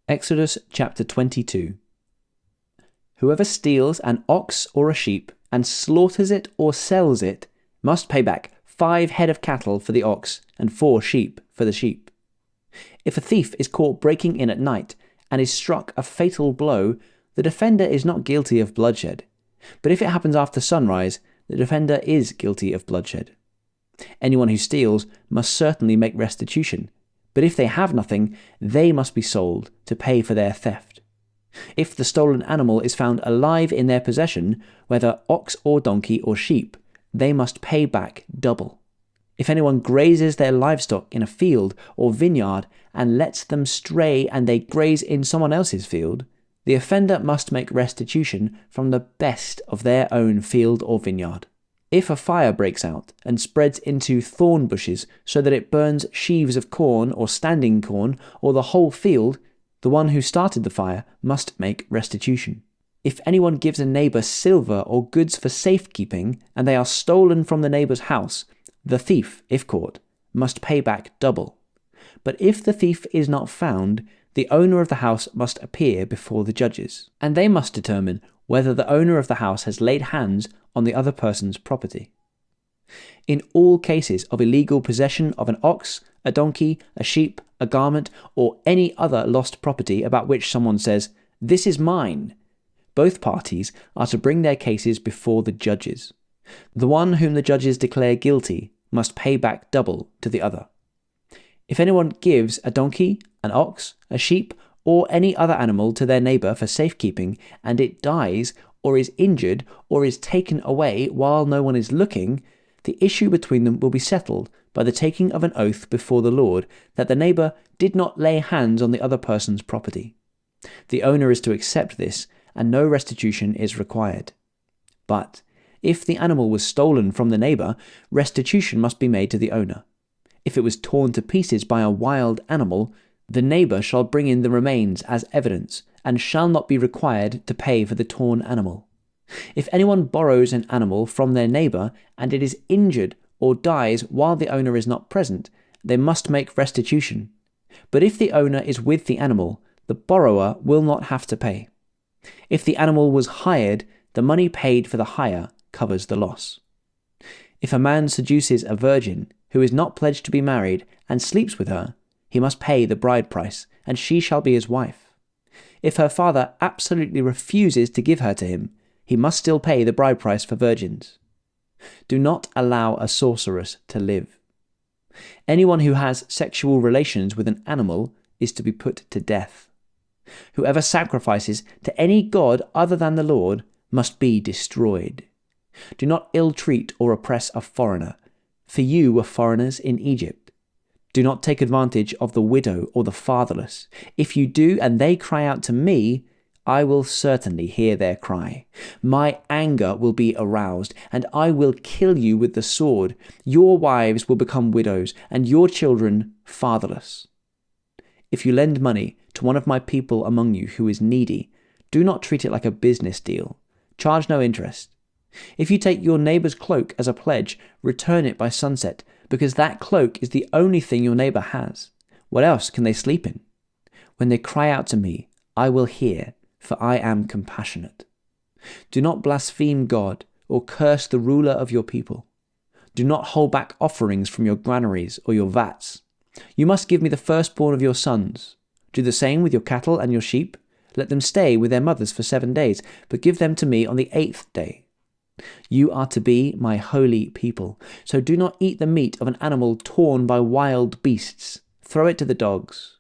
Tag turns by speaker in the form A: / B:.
A: Exodus chapter 22. Whoever steals an ox or a sheep and slaughters it or sells it must pay back 5 head of cattle for the ox and 4 sheep for the sheep. If a thief is caught breaking in at night and is struck a fatal blow, the defender is not guilty of bloodshed. But if it happens after sunrise, the defender is guilty of bloodshed. Anyone who steals must certainly make restitution, but if they have nothing, they must be sold to pay for their theft. If the stolen animal is found alive in their possession, whether ox or donkey or sheep, they must pay back double. If anyone grazes their livestock in a field or vineyard and lets them stray and they graze in someone else's field, the offender must make restitution from the best of their own field or vineyard. If a fire breaks out and spreads into thorn bushes so that it burns sheaves of corn or standing corn or the whole field, the one who started the fire must make restitution. If anyone gives a neighbor silver or goods for safekeeping and they are stolen from the neighbor's house, the thief, if caught, must pay back double. But if the thief is not found, the owner of the house must appear before the judges, and they must determine whether the owner of the house has laid hands on the other person's property. In all cases of illegal possession of an ox, a donkey, a sheep, a garment, or any other lost property about which someone says, "This is mine," both parties are to bring their cases before the judges. The one whom the judges declare guilty must pay back double to the other. If anyone gives a donkey, an ox, a sheep, or any other animal to their neighbor for safekeeping, and it dies, or is injured, or is taken away while no one is looking, the issue between them will be settled by the taking of an oath before the Lord that the neighbor did not lay hands on the other person's property. The owner is to accept this, and no restitution is required. But if the animal was stolen from the neighbor, restitution must be made to the owner. If it was torn to pieces by a wild animal, the neighbor shall bring in the remains as evidence, and shall not be required to pay for the torn animal. If anyone borrows an animal from their neighbor, and it is injured or dies while the owner is not present, they must make restitution. But if the owner is with the animal, the borrower will not have to pay. If the animal was hired, the money paid for the hire covers the loss. If a man seduces a virgin who is not pledged to be married and sleeps with her, he must pay the bride price, and she shall be his wife. If her father absolutely refuses to give her to him, he must still pay the bride price for virgins. Do not allow a sorceress to live. Anyone who has sexual relations with an animal is to be put to death. Whoever sacrifices to any god other than the Lord must be destroyed. Do not ill-treat or oppress a foreigner, for you were foreigners in Egypt. Do not take advantage of the widow or the fatherless. If you do and they cry out to me, I will certainly hear their cry. My anger will be aroused, and I will kill you with the sword. Your wives will become widows, and your children fatherless. If you lend money to one of my people among you who is needy, do not treat it like a business deal. Charge no interest. If you take your neighbor's cloak as a pledge, return it by sunset, because that cloak is the only thing your neighbor has. What else can they sleep in? When they cry out to me, I will hear, for I am compassionate. Do not blaspheme God or curse the ruler of your people. Do not hold back offerings from your granaries or your vats. You must give me the firstborn of your sons. Do the same with your cattle and your sheep. Let them stay with their mothers for 7 days, but give them to me on the 8th day. You are to be my holy people, so do not eat the meat of an animal torn by wild beasts. Throw it to the dogs.